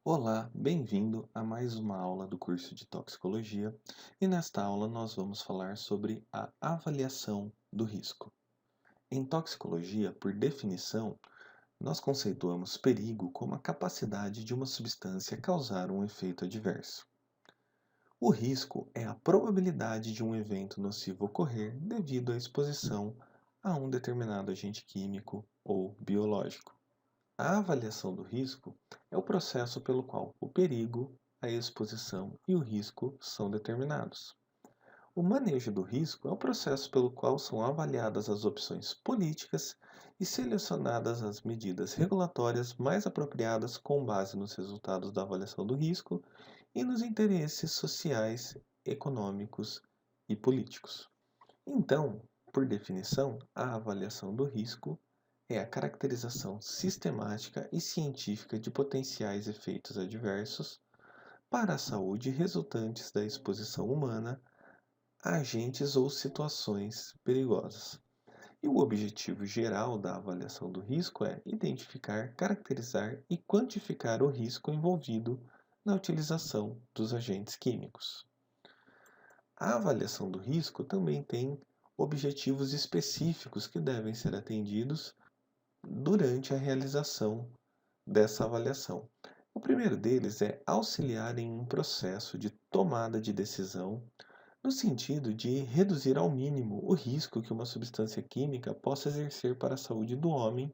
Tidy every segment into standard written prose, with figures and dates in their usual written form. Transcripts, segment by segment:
Olá, bem-vindo a mais uma aula do curso de toxicologia e nesta aula nós vamos falar sobre a avaliação do risco. Em toxicologia, por definição, nós conceituamos perigo como a capacidade de uma substância causar um efeito adverso. O risco é a probabilidade de um evento nocivo ocorrer devido à exposição a um determinado agente químico ou biológico. A avaliação do risco é o processo pelo qual o perigo, a exposição e o risco são determinados. O manejo do risco é o processo pelo qual são avaliadas as opções políticas e selecionadas as medidas regulatórias mais apropriadas com base nos resultados da avaliação do risco e nos interesses sociais, econômicos e políticos. Então, por definição, a avaliação do risco é a caracterização sistemática e científica de potenciais efeitos adversos para a saúde resultantes da exposição humana a agentes ou situações perigosas. E o objetivo geral da avaliação do risco é identificar, caracterizar e quantificar o risco envolvido na utilização dos agentes químicos. A avaliação do risco também tem objetivos específicos que devem ser atendidos durante a realização dessa avaliação. O primeiro deles é auxiliar em um processo de tomada de decisão, no sentido de reduzir ao mínimo o risco que uma substância química possa exercer para a saúde do homem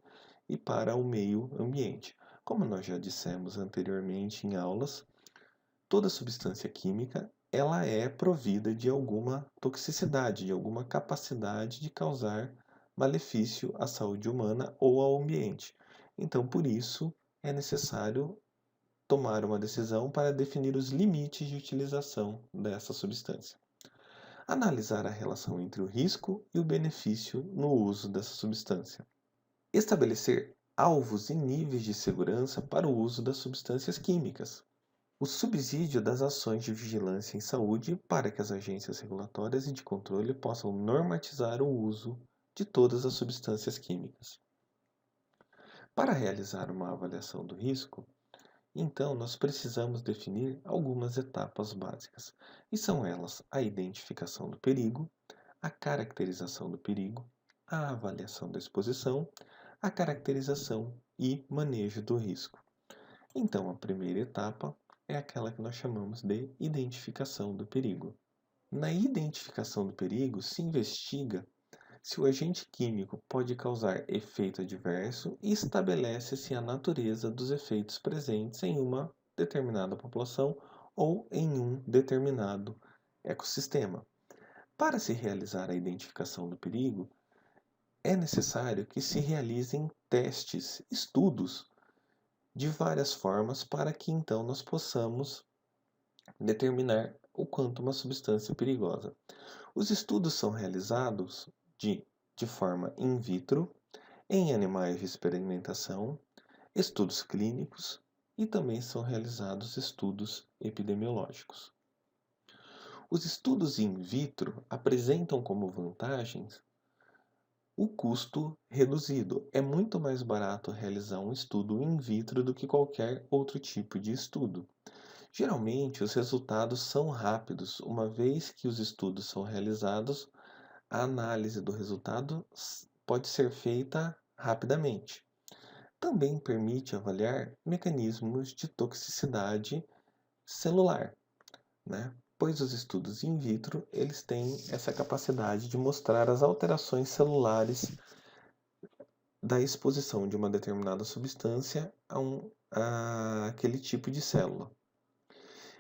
e para o meio ambiente. Como nós já dissemos anteriormente em aulas, toda substância química ela é provida de alguma toxicidade, de alguma capacidade de causar malefício à saúde humana ou ao ambiente. Então, por isso, é necessário tomar uma decisão para definir os limites de utilização dessa substância. Analisar a relação entre o risco e o benefício no uso dessa substância. Estabelecer alvos e níveis de segurança para o uso das substâncias químicas. O subsídio das ações de vigilância em saúde para que as agências regulatórias e de controle possam normatizar o uso de todas as substâncias químicas. Para realizar uma avaliação do risco, então nós precisamos definir algumas etapas básicas, e são elas a identificação do perigo, a caracterização do perigo, a avaliação da exposição, a caracterização e manejo do risco. Então, a primeira etapa é aquela que nós chamamos de identificação do perigo. Na identificação do perigo, se investiga se o agente químico pode causar efeito adverso e estabelece-se a natureza dos efeitos presentes em uma determinada população ou em um determinado ecossistema. Para se realizar a identificação do perigo, é necessário que se realizem testes, estudos de várias formas para que então nós possamos determinar o quanto uma substância é perigosa. Os estudos são realizados de forma in vitro, em animais de experimentação, estudos clínicos e também são realizados estudos epidemiológicos. Os estudos in vitro apresentam como vantagens o custo reduzido. É muito mais barato realizar um estudo in vitro do que qualquer outro tipo de estudo. Geralmente, os resultados são rápidos, uma vez que os estudos são realizados, a análise do resultado pode ser feita rapidamente. Também permite avaliar mecanismos de toxicidade celular, né? Pois os estudos in vitro eles têm essa capacidade de mostrar as alterações celulares da exposição de uma determinada substância a aquele tipo de célula.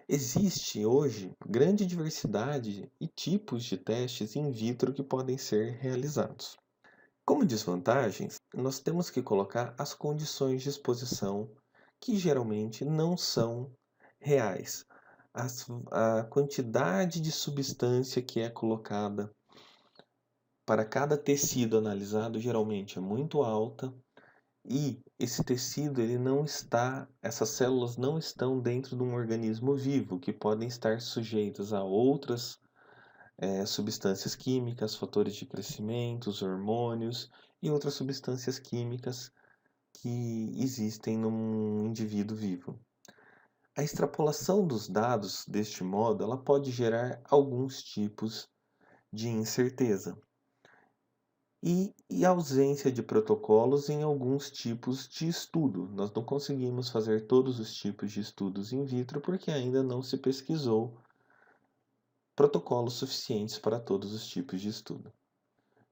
Existe hoje grande diversidade e tipos de testes in vitro que podem ser realizados. Como desvantagens, nós temos que colocar as condições de exposição que geralmente não são reais. A quantidade de substância que é colocada para cada tecido analisado geralmente é muito alta e esse tecido ele não está, essas células não estão dentro de um organismo vivo, que podem estar sujeitas a outras substâncias químicas, fatores de crescimento, os hormônios e outras substâncias químicas que existem num indivíduo vivo. A extrapolação dos dados deste modo, ela pode gerar alguns tipos de incerteza e ausência de protocolos em alguns tipos de estudo. Nós não conseguimos fazer todos os tipos de estudos in vitro porque ainda não se pesquisou protocolos suficientes para todos os tipos de estudo.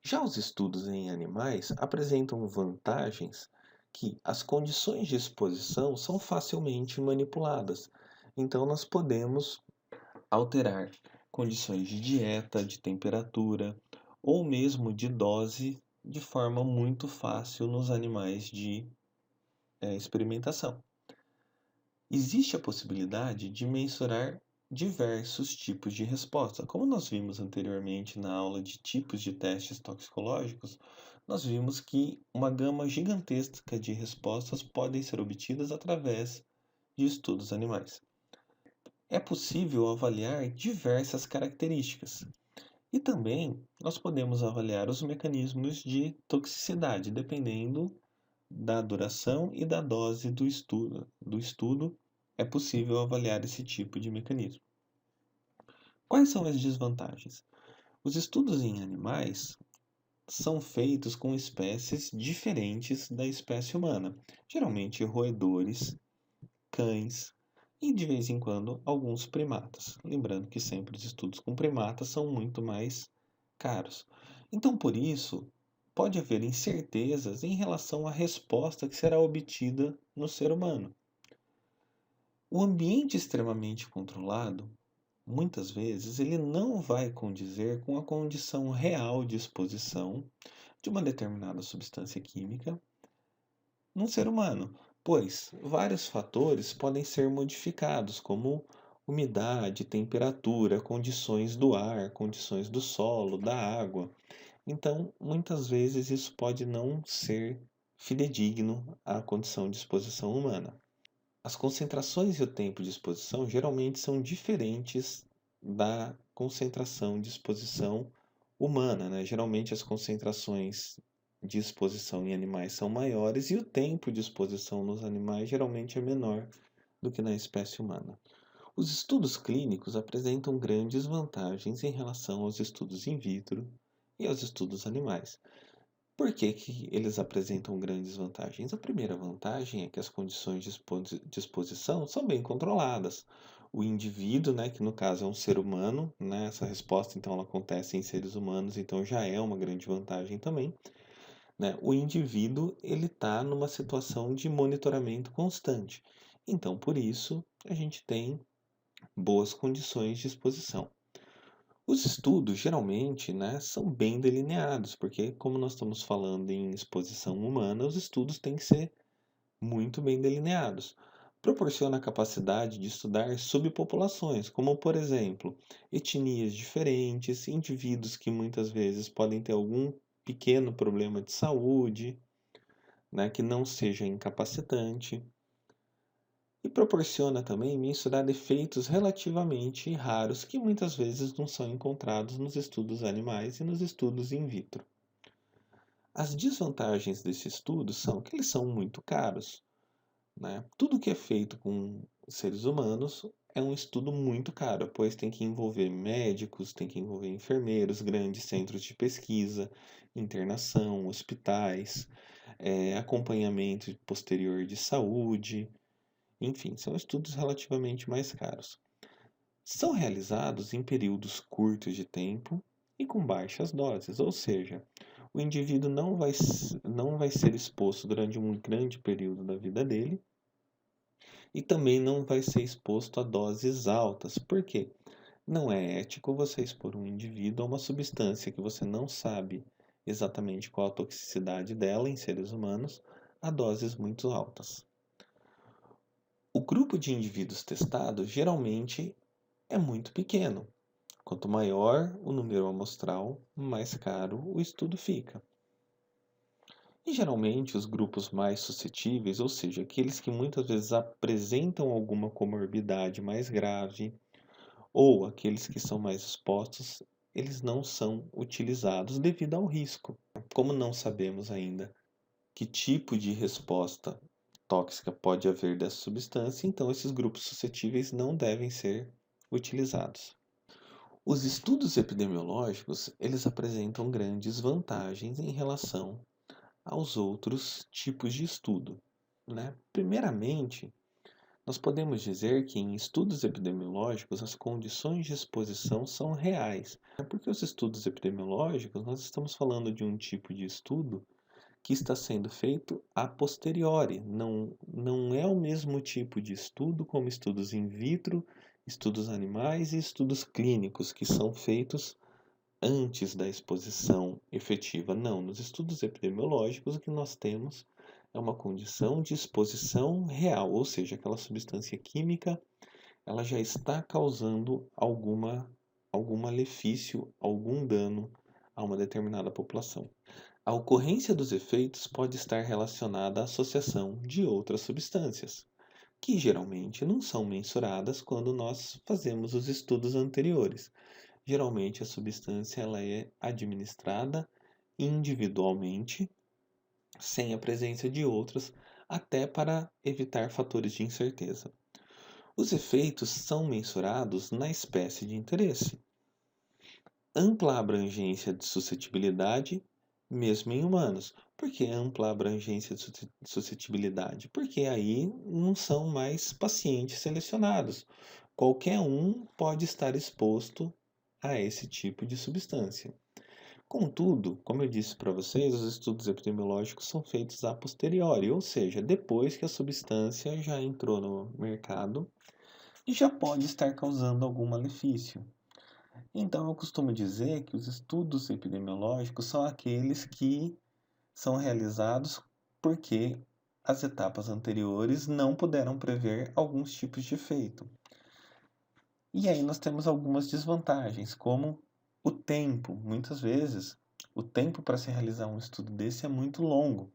Já os estudos em animais apresentam vantagens que as condições de exposição são facilmente manipuladas. Então, nós podemos alterar condições de dieta, de temperatura ou mesmo de dose de forma muito fácil nos animais de experimentação. Existe a possibilidade de mensurar diversos tipos de resposta. Como nós vimos anteriormente na aula de tipos de testes toxicológicos, nós vimos que uma gama gigantesca de respostas podem ser obtidas através de estudos animais. É possível avaliar diversas características. E também nós podemos avaliar os mecanismos de toxicidade, dependendo da duração e da dose do estudo, é possível avaliar esse tipo de mecanismo. Quais são as desvantagens? Os estudos em animais são feitos com espécies diferentes da espécie humana, geralmente roedores, cães e, de vez em quando, alguns primatas. Lembrando que sempre os estudos com primatas são muito mais caros. Então, por isso, pode haver incertezas em relação à resposta que será obtida no ser humano. O ambiente extremamente controlado, muitas vezes, ele não vai condizer com a condição real de exposição de uma determinada substância química num ser humano, pois vários fatores podem ser modificados, como umidade, temperatura, condições do ar, condições do solo, da água. Então, muitas vezes isso pode não ser fidedigno à condição de exposição humana. As concentrações e o tempo de exposição geralmente são diferentes da concentração de exposição humana, né? Geralmente as concentrações de exposição em animais são maiores e o tempo de exposição nos animais geralmente é menor do que na espécie humana. Os estudos clínicos apresentam grandes vantagens em relação aos estudos in vitro e aos estudos animais. Por que que eles apresentam grandes vantagens? A primeira vantagem é que as condições de exposição são bem controladas. O indivíduo, né, que no caso é um ser humano, né, essa resposta então ela acontece em seres humanos, então já é uma grande vantagem também, né? O indivíduo ele está numa situação de monitoramento constante. Então, por isso, a gente tem boas condições de exposição. Os estudos, geralmente, né, são bem delineados, porque como nós estamos falando em exposição humana, os estudos têm que ser muito bem delineados. Proporciona a capacidade de estudar subpopulações, como, por exemplo, etnias diferentes, indivíduos que muitas vezes podem ter algum pequeno problema de saúde, né, que não seja incapacitante. E proporciona também mensurar efeitos relativamente raros que muitas vezes não são encontrados nos estudos animais e nos estudos in vitro. As desvantagens desse estudo são que eles são muito caros, né? Tudo que é feito com seres humanos é um estudo muito caro, pois tem que envolver médicos, tem que envolver enfermeiros, grandes centros de pesquisa, internação, hospitais, acompanhamento posterior de saúde, enfim, são estudos relativamente mais caros. São realizados em períodos curtos de tempo e com baixas doses, ou seja, o indivíduo não vai ser exposto durante um grande período da vida dele e também não vai ser exposto a doses altas. Por quê? Não é ético você expor um indivíduo a uma substância que você não sabe exatamente qual a toxicidade dela em seres humanos a doses muito altas. O grupo de indivíduos testados geralmente é muito pequeno. Quanto maior o número amostral, mais caro o estudo fica. E geralmente os grupos mais suscetíveis, ou seja, aqueles que muitas vezes apresentam alguma comorbidade mais grave, ou aqueles que são mais expostos, eles não são utilizados devido ao risco. Como não sabemos ainda que tipo de resposta tóxica pode haver dessa substância, então esses grupos suscetíveis não devem ser utilizados. Os estudos epidemiológicos, eles apresentam grandes vantagens em relação aos outros tipos de estudo, né? Primeiramente, nós podemos dizer que em estudos epidemiológicos as condições de exposição são reais. Porque os estudos epidemiológicos, nós estamos falando de um tipo de estudo que está sendo feito a posteriori. Não é o mesmo tipo de estudo como estudos in vitro, estudos animais e estudos clínicos, que são feitos antes da exposição efetiva. Não, nos estudos epidemiológicos o que nós temos é uma condição de exposição real, ou seja, aquela substância química ela já está causando algum malefício, algum dano a uma determinada população. A ocorrência dos efeitos pode estar relacionada à associação de outras substâncias, que geralmente não são mensuradas quando nós fazemos os estudos anteriores. Geralmente a substância ela é administrada individualmente, sem a presença de outras, até para evitar fatores de incerteza. Os efeitos são mensurados na espécie de interesse. Ampla abrangência de suscetibilidade, mesmo em humanos. Por que ampla abrangência de suscetibilidade? Porque aí não são mais pacientes selecionados. Qualquer um pode estar exposto a esse tipo de substância. Contudo, como eu disse para vocês, os estudos epidemiológicos são feitos a posteriori, ou seja, depois que a substância já entrou no mercado e já pode estar causando algum malefício. Então, eu costumo dizer que os estudos epidemiológicos são aqueles que são realizados porque as etapas anteriores não puderam prever alguns tipos de efeito. E aí nós temos algumas desvantagens, como o tempo. Muitas vezes, o tempo para se realizar um estudo desse é muito longo,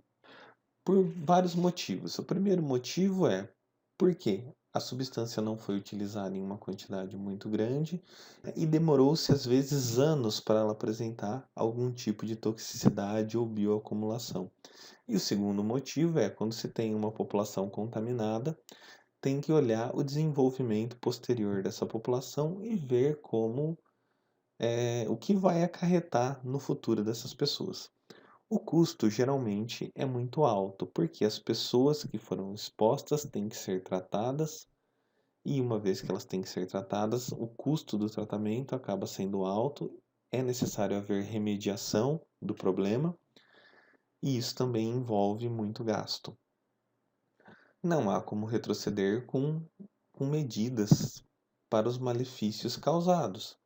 por vários motivos. O primeiro motivo é porque a substância não foi utilizada em uma quantidade muito grande e demorou-se às vezes anos para ela apresentar algum tipo de toxicidade ou bioacumulação. E o segundo motivo é quando se tem uma população contaminada, tem que olhar o desenvolvimento posterior dessa população e ver como o que vai acarretar no futuro dessas pessoas. O custo geralmente é muito alto, porque as pessoas que foram expostas têm que ser tratadas, e uma vez que elas têm que ser tratadas, o custo do tratamento acaba sendo alto, é necessário haver remediação do problema, e isso também envolve muito gasto. Não há como retroceder com medidas para os malefícios causados.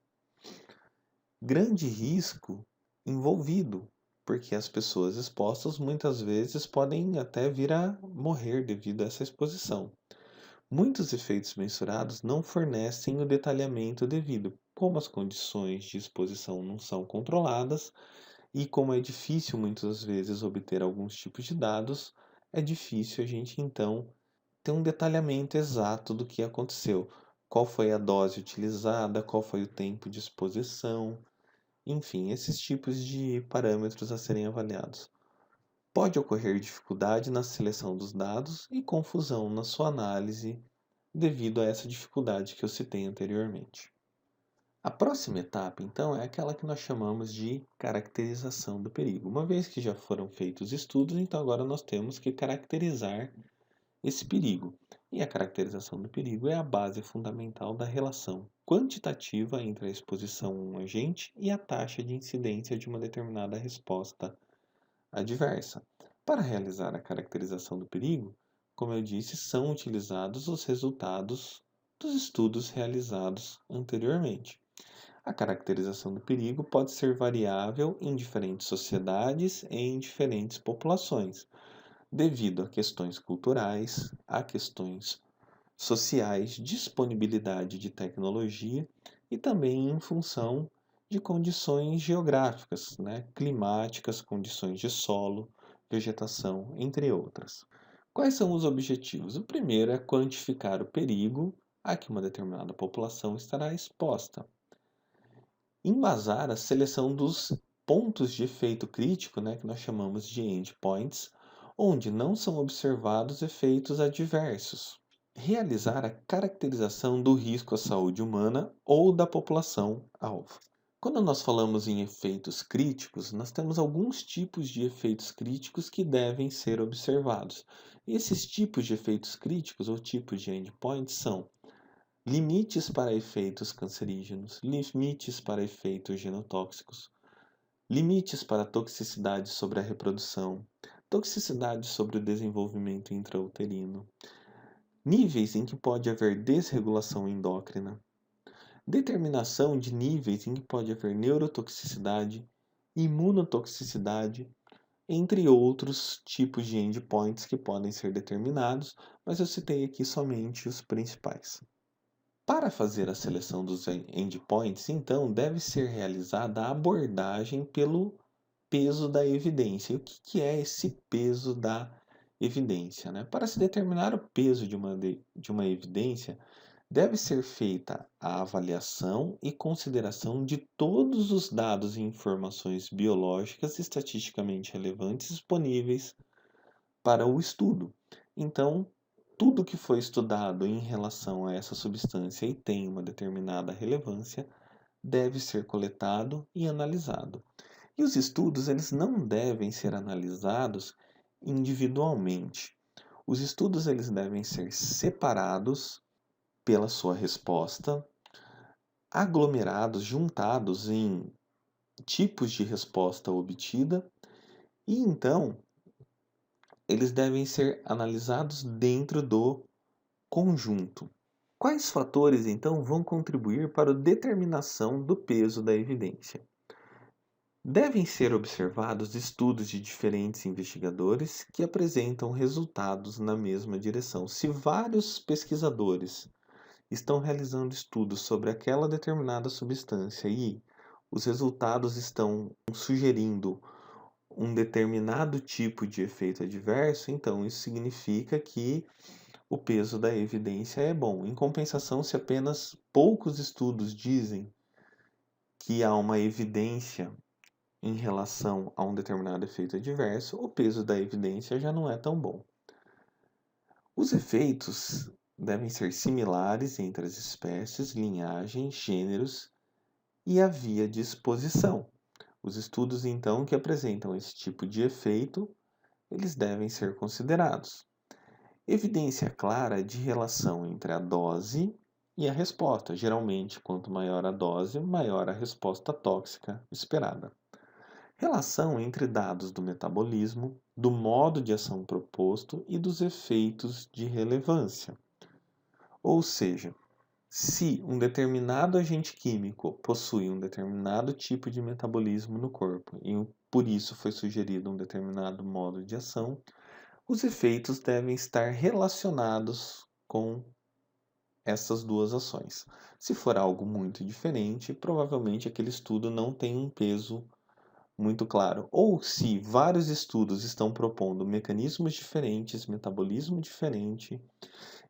Grande risco envolvido, porque as pessoas expostas muitas vezes podem até vir a morrer devido a essa exposição. Muitos efeitos mensurados não fornecem o detalhamento devido, como as condições de exposição não são controladas e como é difícil muitas vezes obter alguns tipos de dados, é difícil a gente então ter um detalhamento exato do que aconteceu. Qual foi a dose utilizada, qual foi o tempo de exposição, enfim, esses tipos de parâmetros a serem avaliados. Pode ocorrer dificuldade na seleção dos dados e confusão na sua análise devido a essa dificuldade que eu citei anteriormente. A próxima etapa, então, é aquela que nós chamamos de caracterização do perigo. Uma vez que já foram feitos estudos, então agora nós temos que caracterizar esse perigo. E a caracterização do perigo é a base fundamental da relação quantitativa entre a exposição a um agente e a taxa de incidência de uma determinada resposta adversa. Para realizar a caracterização do perigo, como eu disse, são utilizados os resultados dos estudos realizados anteriormente. A caracterização do perigo pode ser variável em diferentes sociedades e em diferentes populações, devido a questões culturais, a questões sociais, disponibilidade de tecnologia e também em função de condições geográficas, né, climáticas, condições de solo, vegetação, entre outras. Quais são os objetivos? O primeiro é quantificar o perigo a que uma determinada população estará exposta. Embasar a seleção dos pontos de efeito crítico, né, que nós chamamos de endpoints, onde não são observados efeitos adversos. Realizar a caracterização do risco à saúde humana ou da população-alvo. Quando nós falamos em efeitos críticos, nós temos alguns tipos de efeitos críticos que devem ser observados. Esses tipos de efeitos críticos ou tipos de endpoints são limites para efeitos cancerígenos, limites para efeitos genotóxicos, limites para toxicidade sobre a reprodução, toxicidade sobre o desenvolvimento intrauterino, níveis em que pode haver desregulação endócrina, determinação de níveis em que pode haver neurotoxicidade, imunotoxicidade, entre outros tipos de endpoints que podem ser determinados, mas eu citei aqui somente os principais. Para fazer a seleção dos endpoints, então, deve ser realizada a abordagem pelo peso da evidência. E o que é esse peso da evidência, né? Para se determinar o peso de uma evidência, deve ser feita a avaliação e consideração de todos os dados e informações biológicas estatisticamente relevantes disponíveis para o estudo. Então, tudo que foi estudado em relação a essa substância e tem uma determinada relevância deve ser coletado e analisado. E os estudos, eles não devem ser analisados individualmente. Os estudos, eles devem ser separados pela sua resposta, aglomerados, juntados em tipos de resposta obtida, e então eles devem ser analisados dentro do conjunto. Quais fatores então vão contribuir para a determinação do peso da evidência? Devem ser observados estudos de diferentes investigadores que apresentam resultados na mesma direção. Se vários pesquisadores estão realizando estudos sobre aquela determinada substância e os resultados estão sugerindo um determinado tipo de efeito adverso, então isso significa que o peso da evidência é bom. Em compensação, se apenas poucos estudos dizem que há uma evidência em relação a um determinado efeito adverso, o peso da evidência já não é tão bom. Os efeitos devem ser similares entre as espécies, linhagens, gêneros e a via de exposição. Os estudos, então, que apresentam esse tipo de efeito, eles devem ser considerados. Evidência clara de relação entre a dose e a resposta. Geralmente, quanto maior a dose, maior a resposta tóxica esperada. Relação entre dados do metabolismo, do modo de ação proposto e dos efeitos de relevância. Ou seja, se um determinado agente químico possui um determinado tipo de metabolismo no corpo e por isso foi sugerido um determinado modo de ação, os efeitos devem estar relacionados com essas duas ações. Se for algo muito diferente, provavelmente aquele estudo não tem um peso muito claro. Ou se vários estudos estão propondo mecanismos diferentes, metabolismo diferente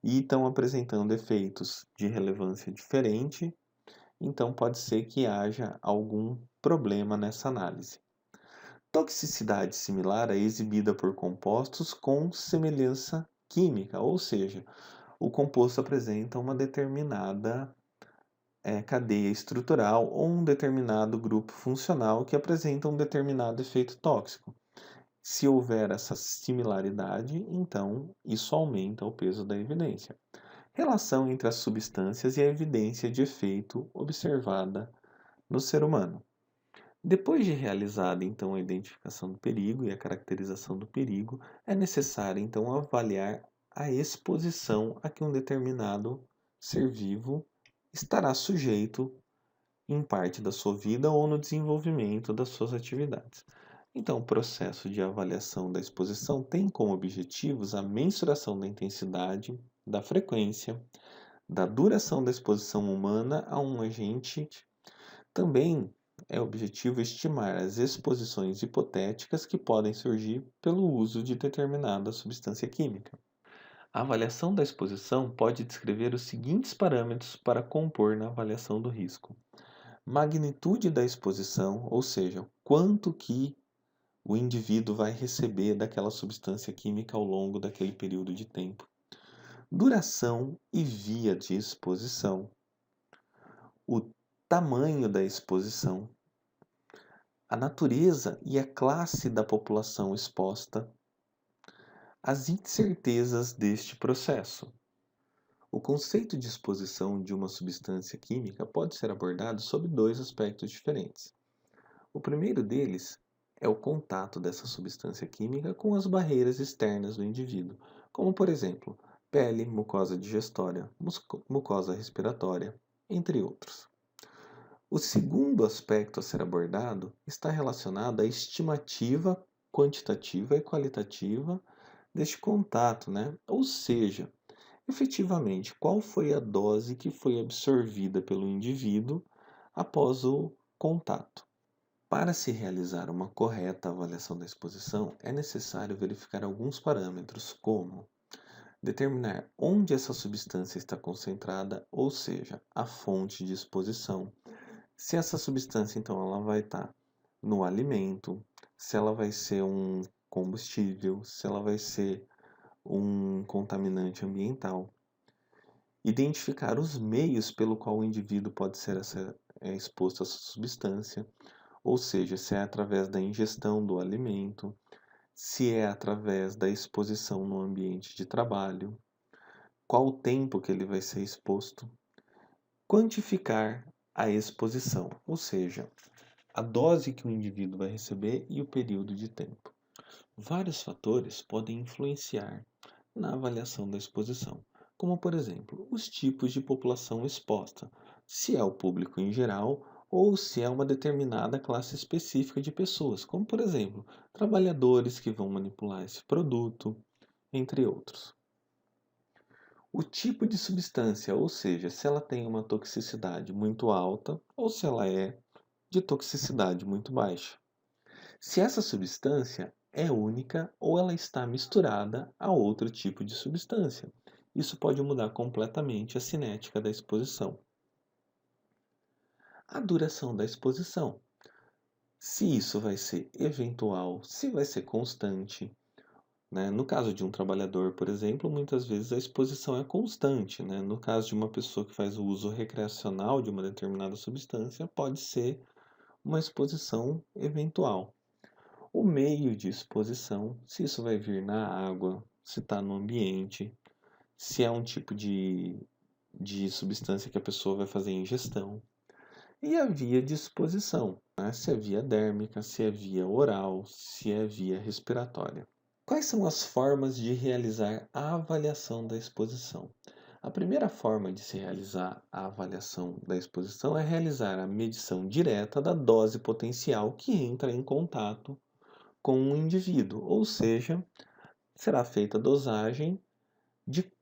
e estão apresentando efeitos de relevância diferente, então pode ser que haja algum problema nessa análise. Toxicidade similar é exibida por compostos com semelhança química, ou seja, o composto apresenta uma determinada cadeia estrutural ou um determinado grupo funcional que apresenta um determinado efeito tóxico. Se houver essa similaridade, então isso aumenta o peso da evidência. Relação entre as substâncias e a evidência de efeito observada no ser humano. Depois de realizada então a identificação do perigo e a caracterização do perigo, é necessário então avaliar a exposição a que um determinado ser vivo estará sujeito em parte da sua vida ou no desenvolvimento das suas atividades. Então, o processo de avaliação da exposição tem como objetivos a mensuração da intensidade, da frequência, da duração da exposição humana a um agente. Também é objetivo estimar as exposições hipotéticas que podem surgir pelo uso de determinada substância química. A avaliação da exposição pode descrever os seguintes parâmetros para compor na avaliação do risco: magnitude da exposição, ou seja, quanto que o indivíduo vai receber daquela substância química ao longo daquele período de tempo. Duração e via de exposição, o tamanho da exposição, a natureza e a classe da população exposta, as incertezas deste processo. O conceito de exposição de uma substância química pode ser abordado sob dois aspectos diferentes. O primeiro deles é o contato dessa substância química com as barreiras externas do indivíduo, como por exemplo, pele, mucosa digestória, mucosa respiratória, entre outros. O segundo aspecto a ser abordado está relacionado à estimativa quantitativa e qualitativa deste contato, né? Ou seja, efetivamente, qual foi a dose que foi absorvida pelo indivíduo após o contato. Para se realizar uma correta avaliação da exposição, é necessário verificar alguns parâmetros, como determinar onde essa substância está concentrada, ou seja, a fonte de exposição. Se essa substância, então, ela vai estar no alimento, se ela vai ser um combustível, se ela vai ser um contaminante ambiental. Identificar os meios pelo qual o indivíduo pode ser exposto a essa substância, ou seja, se é através da ingestão do alimento, se é através da exposição no ambiente de trabalho, qual o tempo que ele vai ser exposto. Quantificar a exposição, ou seja, a dose que o indivíduo vai receber e o período de tempo. Vários fatores podem influenciar na avaliação da exposição, como por exemplo, os tipos de população exposta, se é o público em geral ou se é uma determinada classe específica de pessoas, como por exemplo, trabalhadores que vão manipular esse produto, entre outros. O tipo de substância, ou seja, se ela tem uma toxicidade muito alta ou se ela é de toxicidade muito baixa. Se essa substância é única ou ela está misturada a outro tipo de substância. Isso pode mudar completamente a cinética da exposição. A duração da exposição. Se isso vai ser eventual, se vai ser constante. Né? No caso de um trabalhador, por exemplo, muitas vezes a exposição é constante. Né? No caso de uma pessoa que faz o uso recreacional de uma determinada substância, pode ser uma exposição eventual. O meio de exposição, se isso vai vir na água, se está no ambiente, se é um tipo de substância que a pessoa vai fazer ingestão. E a via de exposição, né? Se é via dérmica, se é via oral, se é via respiratória. Quais são as formas de realizar a avaliação da exposição? A primeira forma de se realizar a avaliação da exposição é realizar a medição direta da dose potencial que entra em contato com um indivíduo, ou seja, será feita a dosagem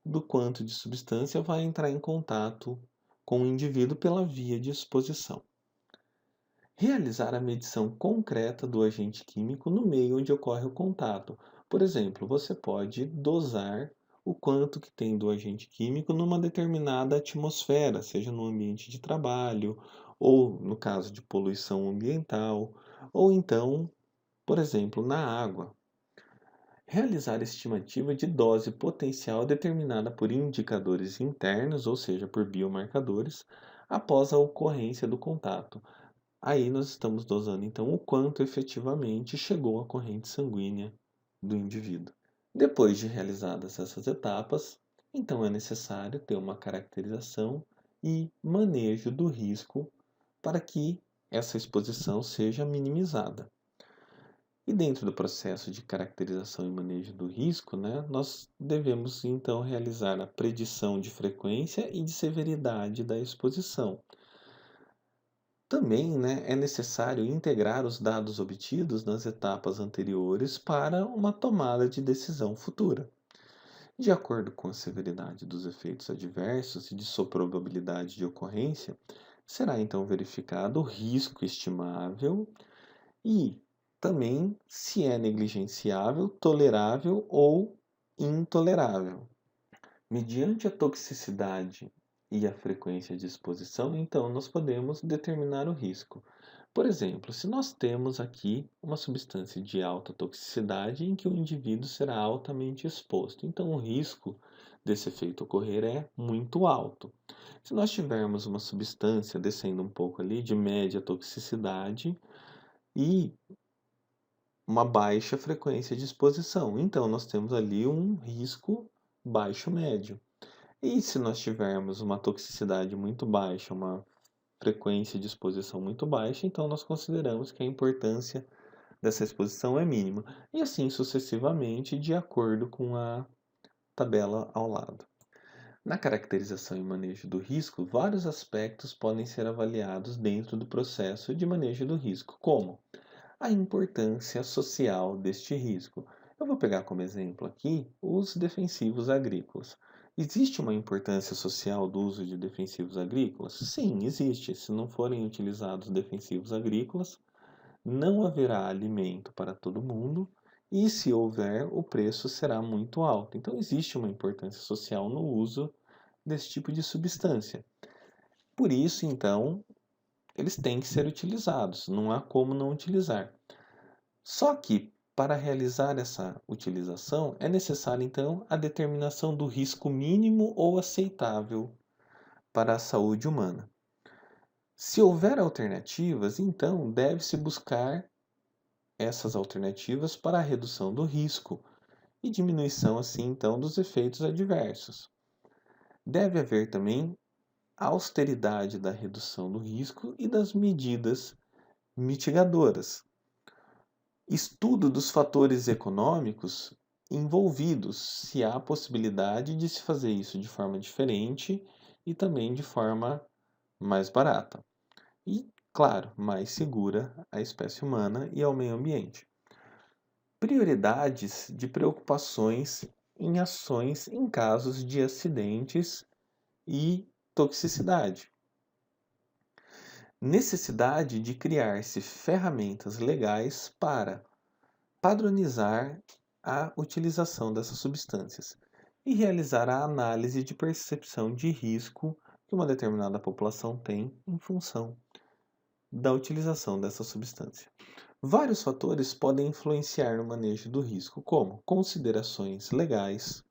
do quanto de substância vai entrar em contato com o indivíduo pela via de exposição. Realizar a medição concreta do agente químico no meio onde ocorre o contato. Por exemplo, você pode dosar o quanto que tem do agente químico numa determinada atmosfera, seja no ambiente de trabalho, ou no caso de poluição ambiental, ou então, por exemplo, na água. Realizar estimativa de dose potencial determinada por indicadores internos, ou seja, por biomarcadores, após a ocorrência do contato. Aí nós estamos dosando então o quanto efetivamente chegou à corrente sanguínea do indivíduo. Depois de realizadas essas etapas, então é necessário ter uma caracterização e manejo do risco para que essa exposição seja minimizada. E dentro do processo de caracterização e manejo do risco, né, nós devemos então realizar a predição de frequência e de severidade da exposição. Também, né, é necessário integrar os dados obtidos nas etapas anteriores para uma tomada de decisão futura. De acordo com a severidade dos efeitos adversos e de sua probabilidade de ocorrência, será então verificado o risco estimável e também se é negligenciável, tolerável ou intolerável. Mediante a toxicidade e a frequência de exposição, então nós podemos determinar o risco. Por exemplo, se nós temos aqui uma substância de alta toxicidade em que o indivíduo será altamente exposto, então o risco desse efeito ocorrer é muito alto. Se nós tivermos uma substância descendo um pouco ali de média toxicidade e uma baixa frequência de exposição, então nós temos ali um risco baixo-médio. E se nós tivermos uma toxicidade muito baixa, uma frequência de exposição muito baixa, então nós consideramos que a importância dessa exposição é mínima. E assim sucessivamente, de acordo com a tabela ao lado. Na caracterização e manejo do risco, vários aspectos podem ser avaliados dentro do processo de manejo do risco, como a importância social deste risco. Eu vou pegar como exemplo aqui os defensivos agrícolas. Existe uma importância social do uso de defensivos agrícolas? Sim, existe. Se não forem utilizados defensivos agrícolas, não haverá alimento para todo mundo e, se houver, o preço será muito alto. Então, existe uma importância social no uso desse tipo de substância. Por isso, então, eles têm que ser utilizados, não há como não utilizar. Só que, para realizar essa utilização, é necessária então a determinação do risco mínimo ou aceitável para a saúde humana. Se houver alternativas, então deve-se buscar essas alternativas para a redução do risco e diminuição, assim, então, dos efeitos adversos. Deve haver também austeridade da redução do risco e das medidas mitigadoras. Estudo dos fatores econômicos envolvidos, se há possibilidade de se fazer isso de forma diferente e também de forma mais barata. E, claro, mais segura à espécie humana e ao meio ambiente. Prioridades de preocupações em ações em casos de acidentes e toxicidade. Necessidade de criar-se ferramentas legais para padronizar a utilização dessas substâncias e realizar a análise de percepção de risco que uma determinada população tem em função da utilização dessa substância. Vários fatores podem influenciar no manejo do risco, como considerações legais,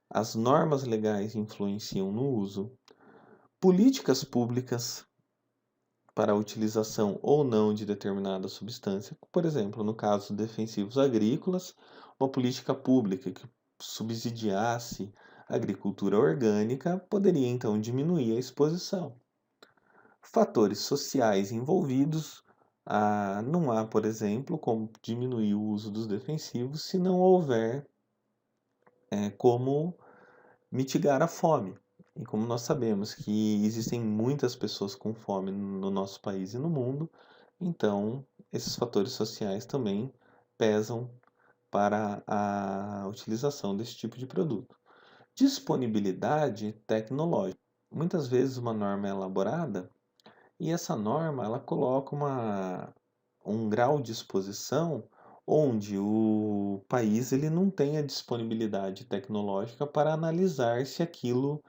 as normas legais influenciam no uso, políticas públicas para a utilização ou não de determinada substância, por exemplo, no caso de defensivos agrícolas, uma política pública que subsidiasse a agricultura orgânica poderia então diminuir a exposição. Fatores sociais envolvidos, não há, por exemplo, como diminuir o uso dos defensivos se não houver como mitigar a fome. E como nós sabemos que existem muitas pessoas com fome no nosso país e no mundo, então esses fatores sociais também pesam para a utilização desse tipo de produto. Disponibilidade tecnológica. Muitas vezes uma norma é elaborada e essa norma ela coloca um grau de exposição onde o país ele não tem a disponibilidade tecnológica para analisar se aquilo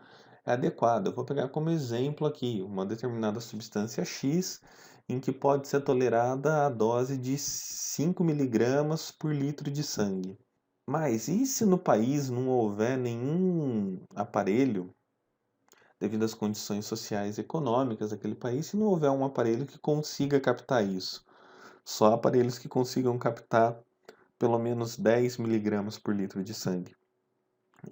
é adequado. Eu vou pegar como exemplo aqui uma determinada substância X em que pode ser tolerada a dose de 5 miligramas por litro de sangue. Mas e se no país não houver nenhum aparelho, devido às condições sociais e econômicas daquele país, se não houver um aparelho que consiga captar isso? Só aparelhos que consigam captar pelo menos 10 miligramas por litro de sangue.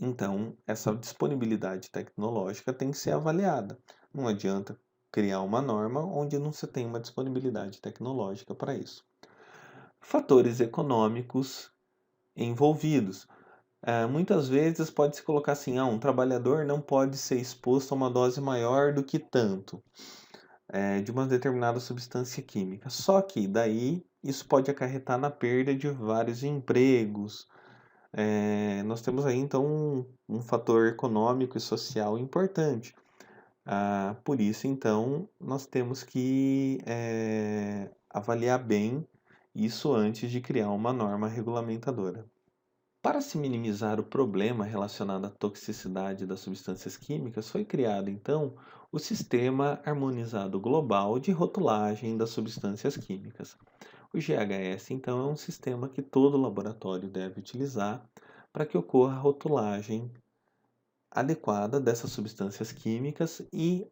Então, essa disponibilidade tecnológica tem que ser avaliada. Não adianta criar uma norma onde não se tem uma disponibilidade tecnológica para isso. Fatores econômicos envolvidos. Muitas vezes pode-se colocar assim, um trabalhador não pode ser exposto a uma dose maior do que tanto de uma determinada substância química. Só que daí isso pode acarretar na perda de vários empregos. Nós temos aí então um fator econômico e social importante. Por isso, então, nós temos que avaliar bem isso antes de criar uma norma regulamentadora. Para se minimizar o problema relacionado à toxicidade das substâncias químicas, foi criado então o Sistema Harmonizado Global de Rotulagem das Substâncias Químicas. O GHS, então, é um sistema que todo laboratório deve utilizar para que ocorra a rotulagem adequada dessas substâncias químicas e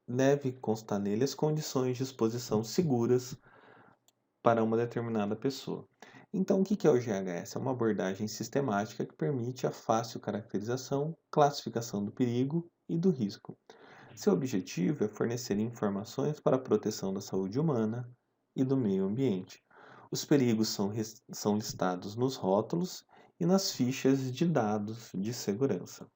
deve constar nele as condições de exposição seguras para uma determinada pessoa. Então, o que é o GHS? É uma abordagem sistemática que permite a fácil caracterização, classificação do perigo e do risco. Seu objetivo é fornecer informações para a proteção da saúde humana e do meio ambiente. Os perigos são listados nos rótulos e nas fichas de dados de segurança.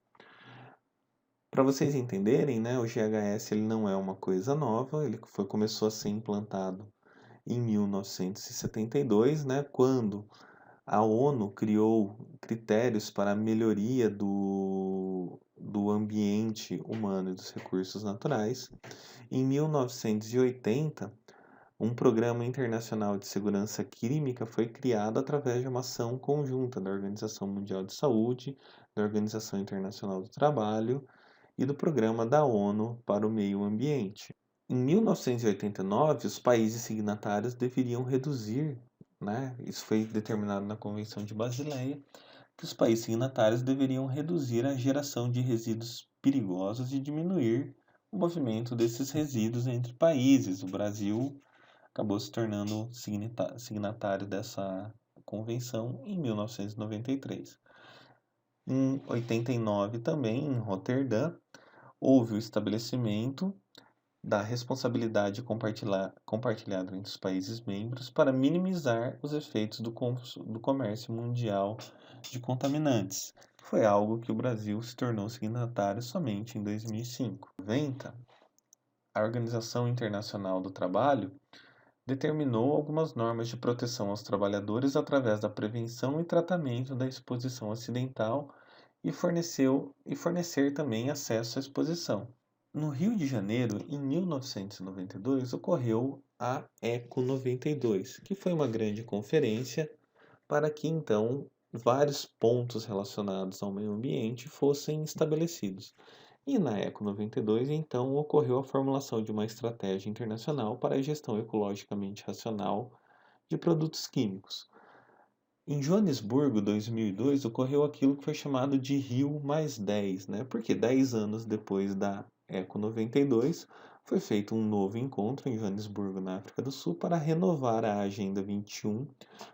Para vocês entenderem, né, o GHS ele não é uma coisa nova, começou a ser implantado em 1972, né, quando a ONU criou critérios para a melhoria do ambiente humano e dos recursos naturais. Em 1980, um programa internacional de segurança química foi criado através de uma ação conjunta da Organização Mundial de Saúde, da Organização Internacional do Trabalho e do Programa da ONU para o Meio Ambiente. Em 1989, os países signatários deveriam reduzir, né, isso foi determinado na Convenção de Basileia, que os países signatários deveriam reduzir a geração de resíduos perigosos e diminuir o movimento desses resíduos entre países. O Brasil acabou se tornando signatário dessa convenção em 1993. Em 89 também, em Roterdã, houve o estabelecimento da responsabilidade compartilhada entre os países membros para minimizar os efeitos do comércio mundial de contaminantes. Foi algo que o Brasil se tornou signatário somente em 2005. Em 90, a Organização Internacional do Trabalho determinou algumas normas de proteção aos trabalhadores através da prevenção e tratamento da exposição acidental e fornecer também acesso à exposição. No Rio de Janeiro, em 1992, ocorreu a Eco 92, que foi uma grande conferência para que então vários pontos relacionados ao meio ambiente fossem estabelecidos. E na Eco 92, então, ocorreu a formulação de uma estratégia internacional para a gestão ecologicamente racional de produtos químicos. Em Joanesburgo, 2002, ocorreu aquilo que foi chamado de Rio mais 10, né? Porque 10 anos depois da Eco 92, foi feito um novo encontro em Joanesburgo, na África do Sul, para renovar a Agenda 21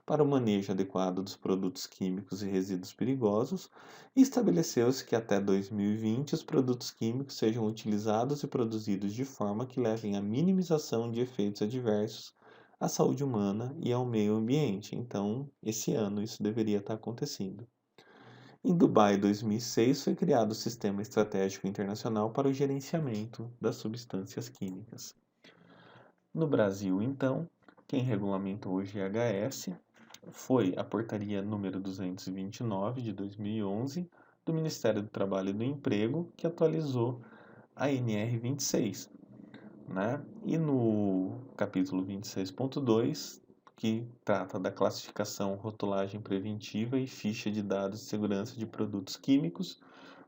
para o manejo adequado dos produtos químicos e resíduos perigosos, e estabeleceu-se que até 2020 os produtos químicos sejam utilizados e produzidos de forma que levem à minimização de efeitos adversos à saúde humana e ao meio ambiente. Então, esse ano isso deveria estar acontecendo. Em Dubai, 2006, foi criado o Sistema Estratégico Internacional para o Gerenciamento das Substâncias Químicas. No Brasil, então, quem regulamentou o GHS foi a Portaria número 229 de 2011 do Ministério do Trabalho e do Emprego, que atualizou a NR 26, né? E no capítulo 26.2, que trata da classificação, rotulagem preventiva e ficha de dados de segurança de produtos químicos,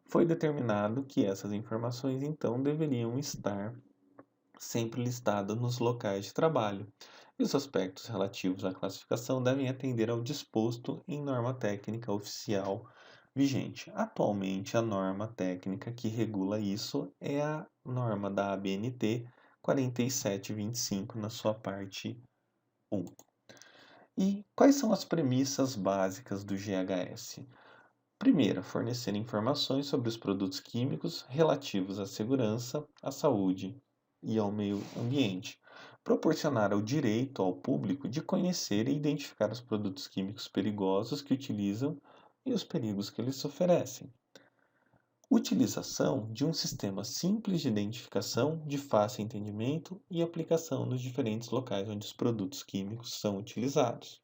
foi determinado que essas informações então deveriam estar sempre listadas nos locais de trabalho. E os aspectos relativos à classificação devem atender ao disposto em norma técnica oficial vigente. Atualmente, a norma técnica que regula isso é a norma da ABNT 4725 na sua parte 1. E quais são as premissas básicas do GHS? Primeira, fornecer informações sobre os produtos químicos relativos à segurança, à saúde e ao meio ambiente. Proporcionar o direito ao público de conhecer e identificar os produtos químicos perigosos que utilizam e os perigos que eles oferecem. Utilização de um sistema simples de identificação, de fácil entendimento e aplicação nos diferentes locais onde os produtos químicos são utilizados.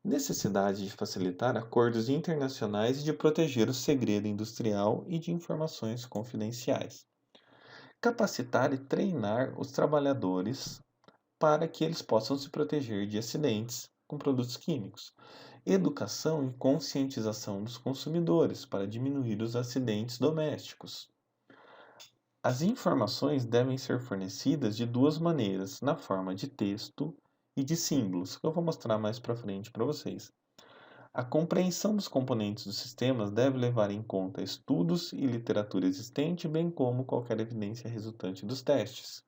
Necessidade de facilitar acordos internacionais e de proteger o segredo industrial e de informações confidenciais. Capacitar e treinar os trabalhadores para que eles possam se proteger de acidentes com produtos químicos. Educação e conscientização dos consumidores para diminuir os acidentes domésticos. As informações devem ser fornecidas de duas maneiras, na forma de texto e de símbolos, que eu vou mostrar mais para frente para vocês. A compreensão dos componentes dos sistemas deve levar em conta estudos e literatura existente, bem como qualquer evidência resultante dos testes.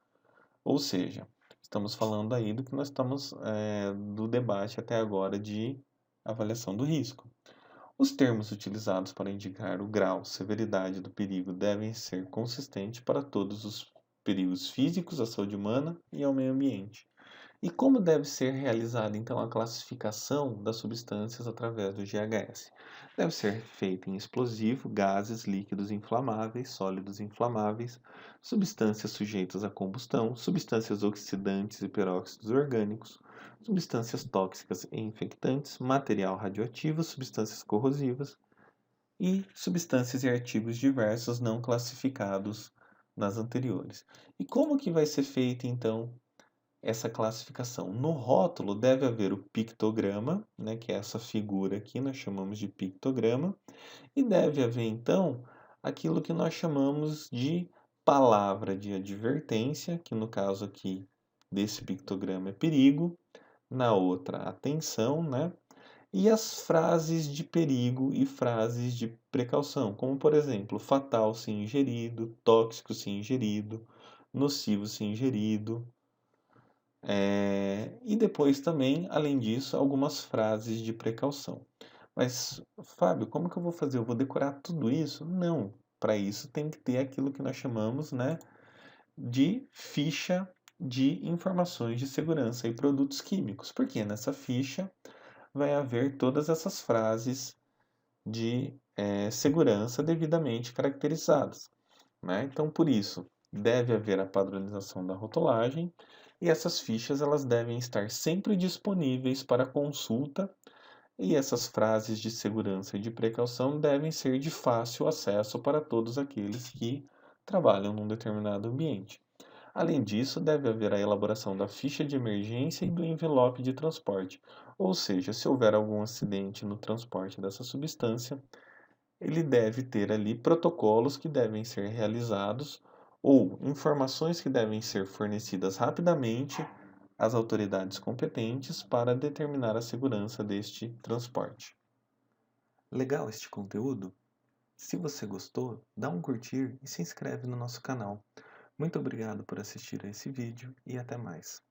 Ou seja, estamos falando aí do que nós estamos do debate até agora de avaliação do risco. Os termos utilizados para indicar o grau, severidade do perigo devem ser consistentes para todos os perigos físicos à saúde humana e ao meio ambiente. E como deve ser realizada então a classificação das substâncias através do GHS? Deve ser feita em explosivo, gases, líquidos inflamáveis, sólidos inflamáveis, substâncias sujeitas à combustão, substâncias oxidantes e peróxidos orgânicos, substâncias tóxicas e infectantes, material radioativo, substâncias corrosivas e substâncias e artigos diversos não classificados nas anteriores. E como que vai ser feita então essa classificação? No rótulo deve haver o pictograma, né, que é essa figura aqui, nós chamamos de pictograma, e deve haver então aquilo que nós chamamos de palavra de advertência, que no caso aqui desse pictograma é perigo, na outra atenção, né? E as frases de perigo e frases de precaução, como por exemplo, fatal se ingerido, tóxico se ingerido, nocivo se ingerido. E depois também, além disso, algumas frases de precaução. Mas, Fábio, como que eu vou fazer? Eu vou decorar tudo isso? Não. Para isso tem que ter aquilo que nós chamamos, né, de ficha de informações de segurança e produtos químicos, porque nessa ficha vai haver todas essas frases de segurança devidamente caracterizadas, né? Então, por isso, deve haver a padronização da rotulagem e essas fichas elas devem estar sempre disponíveis para consulta e essas frases de segurança e de precaução devem ser de fácil acesso para todos aqueles que trabalham num determinado ambiente. Além disso, deve haver a elaboração da ficha de emergência e do envelope de transporte, ou seja, se houver algum acidente no transporte dessa substância, ele deve ter ali protocolos que devem ser realizados ou informações que devem ser fornecidas rapidamente às autoridades competentes para determinar a segurança deste transporte. Legal este conteúdo? Se você gostou, dá um curtir e se inscreve no nosso canal. Muito obrigado por assistir a esse vídeo e até mais.